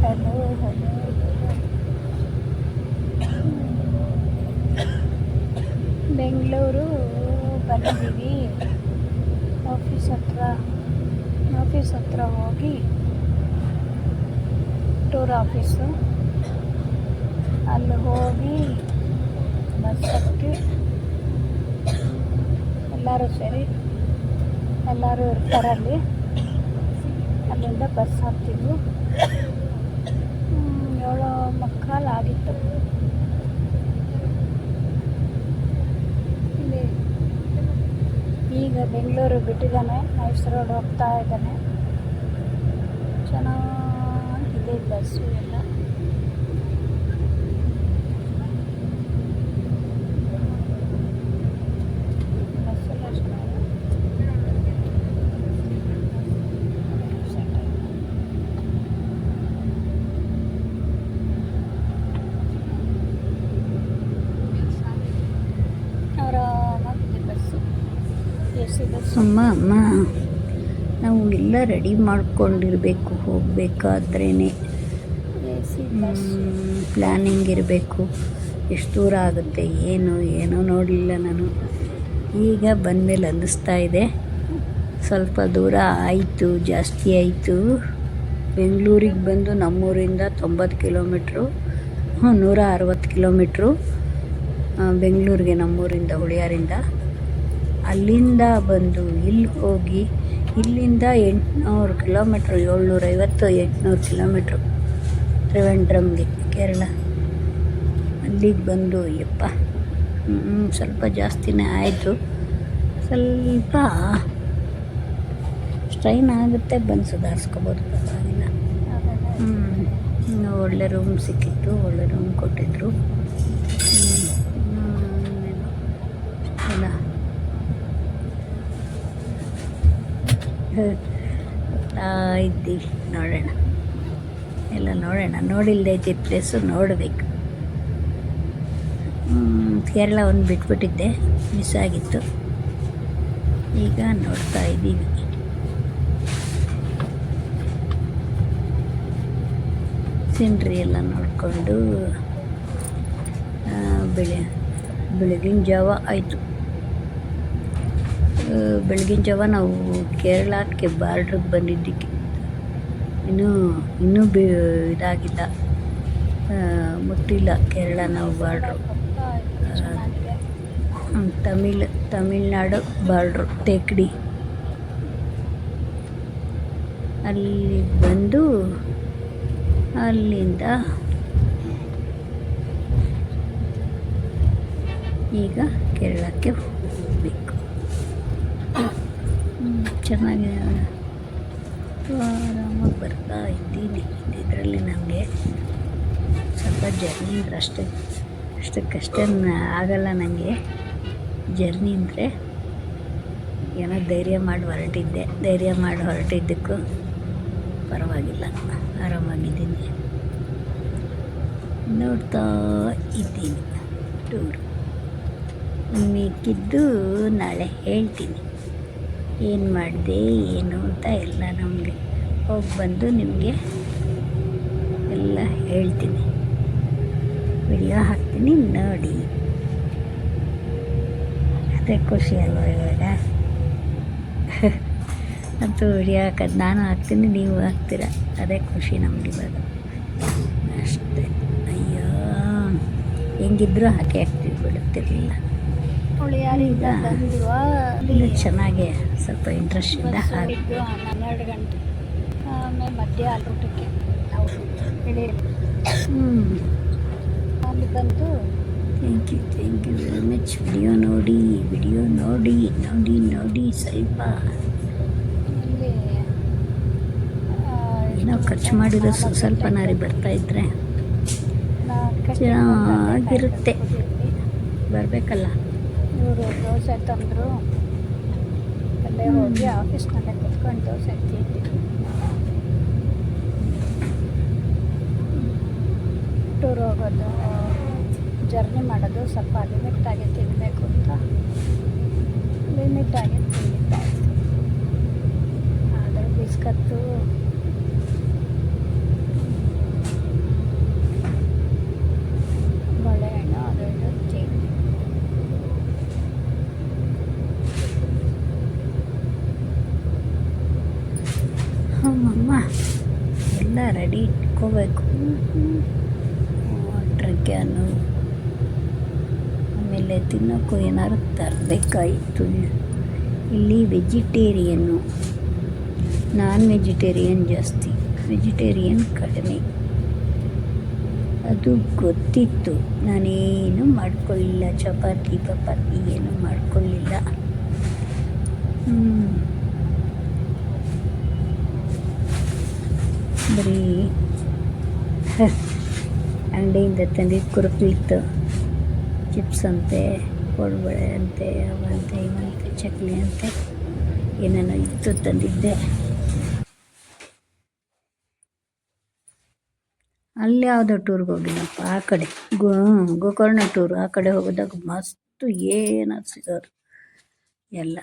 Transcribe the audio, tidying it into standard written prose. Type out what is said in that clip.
Hello hello Bengaluru ಬಂದಿದ್ದೀವಿ. Office ಹತ್ರ ಹೋಗಿ ಟೂರ್ ಆಫೀಸು ಅಲ್ಲಿ ಹೋಗಿ ಬಸ್ ಹತ್ತಿ ಎಲ್ಲರೂ ಸೇರಿ ಎಲ್ಲರೂ ಇರ್ತಾರಲ್ಲಿ. ಅಲ್ಲಿಂದ ಬಸ್ ಹತ್ತಿದ್ವು. 7:15 ಆಗಿತ್ತು. ಇಲ್ಲಿ ಈಗ ಬೆಂಗಳೂರು ಬಿಟ್ಟಿದ್ದಾನೆ, ಮೈಸೂರು ರೋಡ್ ಹೋಗ್ತಾ ಇದ್ದಾನೆ. ಚೆನ್ನಾಗಿದೆ ಬಸ್ಸು ಎಲ್ಲ. ಬಸ್ಸೆಲ್ಲ ಚೆನ್ನಾಗಿದೆ. ಆರಾಮಾಗಿದೆ ಬಸ್ಸು, AC ಬಸ್ಸು. ಅಮ್ಮ ನಾವು ಎಲ್ಲ ರೆಡಿ ಮಾಡ್ಕೊಂಡಿರಬೇಕು, ಹೋಗಬೇಕಾದ್ರೇ AC ಬಸ್ಸು. ಪ್ಲ್ಯಾನಿಂಗ್ ಇರಬೇಕು. ಎಷ್ಟು ದೂರ ಆಗುತ್ತೆ ಏನೋ ನೋಡಲಿಲ್ಲ ನಾನು. ಈಗ ಬಂದಮೇಲೆ ಅನ್ನಿಸ್ತಾ ಇದೆ ಸ್ವಲ್ಪ ದೂರ ಆಯಿತು, ಜಾಸ್ತಿ ಆಯಿತು. ಬೆಂಗಳೂರಿಗೆ ಬಂದು ನಮ್ಮೂರಿಂದ 90 ಕಿಲೋಮೀಟ್ರು, 160 ಕಿಲೋಮೀಟ್ರು ಬೆಂಗಳೂರಿಗೆ, ನಮ್ಮೂರಿಂದ ಹುಳಿಯಾರಿಂದ. ಅಲ್ಲಿಂದ ಬಂದು ಇಲ್ಲಿ ಹೋಗಿ ಇಲ್ಲಿಂದ 800 ಕಿಲೋಮೀಟ್ರು, 750-800 ಕಿಲೋಮೀಟ್ರು ತ್ರಿವೆಂಡ್ರಮ್ಗೆ, ಕೇರಳ. ಅಲ್ಲಿಗೆ ಬಂದು ಯಪ್ಪ ಸ್ವಲ್ಪ ಜಾಸ್ತಿನೇ ಆಯಿತು. ಸ್ವಲ್ಪ ಸ್ಟ್ರೈನ್ ಆಗುತ್ತೆ, ಬಂದು ಸುಧಾರಿಸ್ಕೋಬೋದು, ಪರವಾಗಿಲ್ಲ. ಒಳ್ಳೆ ರೂಮ್ ಸಿಕ್ಕಿತ್ತು, ಒಳ್ಳೆ ರೂಮ್ ಕೊಟ್ಟಿದ್ರು. ಎಲ್ಲ ಹೋಗ್ತಾ ಇದ್ದೀವಿ. ನೋಡೋಣ, ಎಲ್ಲ ನೋಡೋಣ. ನೋಡಿಲ್ಲದೆ ಇದ್ದಿದ್ದ ಪ್ಲೇಸು ನೋಡಬೇಕು. ಕೇರಳ ಒಂದು ಬಿಟ್ಬಿಟ್ಟಿದ್ದೆ, ಮಿಸ್ ಆಗಿತ್ತು. ಈಗ ನೋಡ್ತಾ ಇದ್ದೀವಿ. ಸೀನ್ರಿ ಎಲ್ಲ ನೋಡಿಕೊಂಡು ಬೆಳಗಿನ ಜಾವ ಆಯಿತು. ಬೆಳಗಿನ ಜಾವ ನಾವು ಕೇರಳಕ್ಕೆ ಬಾರ್ಡ್ರಿಗೆ ಬಂದಿದ್ದಕ್ಕೆ ಇನ್ನೂ ಇದಾಗಿಲ್ಲ, ಮುಟ್ಟಿಲ್ಲ ಕೇರಳ ನಾವು ಬಾರ್ಡ್ರು. ತಮಿಳ್ನಾಡು ಬಾರ್ಡ್ರು ತೇಕಡಿ. ಅಲ್ಲಿ ಬಂದು ಅಲ್ಲಿಂದ ಈಗ ಕೇರಳಕ್ಕೆ ಹೋಗಬೇಕು. ಚೆನ್ನಾಗಿ ಆರಾಮಾಗಿ ಬರ್ತಾ ಇದ್ದೀನಿ. ಇದರಲ್ಲಿ ನನಗೆ ಸ್ವಲ್ಪ ಜರ್ನಿ ಅಂದರೆ ಅಷ್ಟಕ್ಕಷ್ಟೇ ಆಗಲ್ಲ ನನಗೆ. ಜರ್ನಿ ಅಂದರೆ ಏನೋ ಧೈರ್ಯ ಮಾಡಿ ಹೊರಟಿದ್ದಕ್ಕೂ ಪರವಾಗಿಲ್ಲ, ಆರಾಮಾಗಿದ್ದೀನಿ. ನೋಡ್ತಾ ಇದ್ದೀನಿ ಟೂರ್. ಮಿಕ್ಕಿದ್ದು ನಾಳೆ ಹೇಳ್ತೀನಿ, ಏನು ಮಾಡಿದೆ ಏನು ಅಂತ ಎಲ್ಲ. ನಮಗೆ ಹೋಗಿ ಬಂದು ನಿಮಗೆ ಎಲ್ಲ ಹೇಳ್ತೀನಿ, ವಿಡಿಯೋ ಹಾಕ್ತೀನಿ ನೋಡಿ. ಅದೇ ಖುಷಿ ಅಲ್ವ ಇವಾಗ. ಅಂತೂ ವಿಡಿಯೋ ಹಾಕೋದು ನಾನು ಹಾಕ್ತೀನಿ, ನೀವು ಹಾಕ್ತೀರ, ಅದೇ ಖುಷಿ ನಮ್ಗೆ ಇವಾಗ ಅಷ್ಟೇ. ಅಯ್ಯೋ, ಹೆಂಗಿದ್ರು ಹಾಕ್ತೀವಿ, ಬಿಡುತ್ತಿರಲಿಲ್ಲ. ಇದು ಚೆನ್ನಾಗಿ ಸ್ವಲ್ಪ ಇಂಟ್ರೆಸ್ಟಿಂದ ಆಗಿದ್ದು 12 ಗಂಟೆ ಆಮೇಲೆ ಮಧ್ಯ ಊಟಕ್ಕೆ ನಾವು ಅಲ್ಲಿ ಬಂದು thank you very much. Video ನೋಡಿ ಸ್ವಲ್ಪ ಏನೋ ಖರ್ಚು ಮಾಡಿರೋ ಸ್ವಲ್ಪ ನಾರಿ ಬರ್ತಾಯಿದ್ರೆ ಚೆನ್ನಾಗಿರುತ್ತೆ. ಬರಬೇಕಲ್ಲ. ಇವರು ದೋಸೆ ತಂದರು, ಅಲ್ಲೇ ಹೋಗಿ ಆಫೀಸ್ನಲ್ಲೇ ಕುತ್ಕೊಂಡು ದೋಸೆ ತಿಂದಿದ್ವಿ. ಟೂರ್ ಹೋಗೋದು, ಜರ್ನಿ ಮಾಡೋದು ಸ್ವಲ್ಪ ಲಿಮಿಟಾಗಿ ತಿನ್ನಬೇಕು ಅಂತ ಲಿಮಿಟಾಗಿ ತಿಂದಿದ್ದಾಯಿತು. ಆದರೆ ಬಿಸ್ಕತ್ತು ಅಮ್ಮಮ್ಮ ಎಲ್ಲ ರೆಡಿ ಇಟ್ಕೋಬೇಕು. ವಾಟ್ರ್ ಕ್ಯಾನು, ಆಮೇಲೆ ತಿನ್ನೋಕ್ಕೂ ಏನಾದ್ರು ತರಬೇಕಾಯಿತು. ಇಲ್ಲಿ ವೆಜಿಟೇರಿಯನ್ನು, ನಾನ್ ವೆಜಿಟೇರಿಯನ್ ಜಾಸ್ತಿ, ವೆಜಿಟೇರಿಯನ್ ಕಡಿಮೆ. ಅದು ಗೊತ್ತಿತ್ತು, ನಾನೇನು ಮಾಡ್ಕೊಳ್ಳಿಲ್ಲ. ಚಪಾತಿ ಏನು ಮಾಡ್ಕೊಳ್ಳಿಲ್ಲ. ಬರೀ ಅಂಗಡಿಯಿಂದ ತಂದಿದ್ದು ಕುರುಕ್ಲಿತ್ತು, ಚಿಪ್ಸ್ ಅಂತೆ, ಕೋಡುಬಳೆ ಅಂತೆ, ಅವಂತೆ ಇವಂತೆ, ಚಕ್ಲಿ ಅಂತೆ ಏನೇನೋ ಇತ್ತು ತಂದಿದ್ದೆ. ಅಲ್ಲಿ ಯಾವುದೋ ಟೂರ್ಗೆ ಹೋಗಿಲ್ಲಪ್ಪ, ಆ ಕಡೆ ಗೋಕರ್ಣ ಟೂರು. ಆ ಕಡೆ ಹೋಗೋದಾಗ ಮಸ್ತು ಏನು ಸಿಗೋದು ಎಲ್ಲ.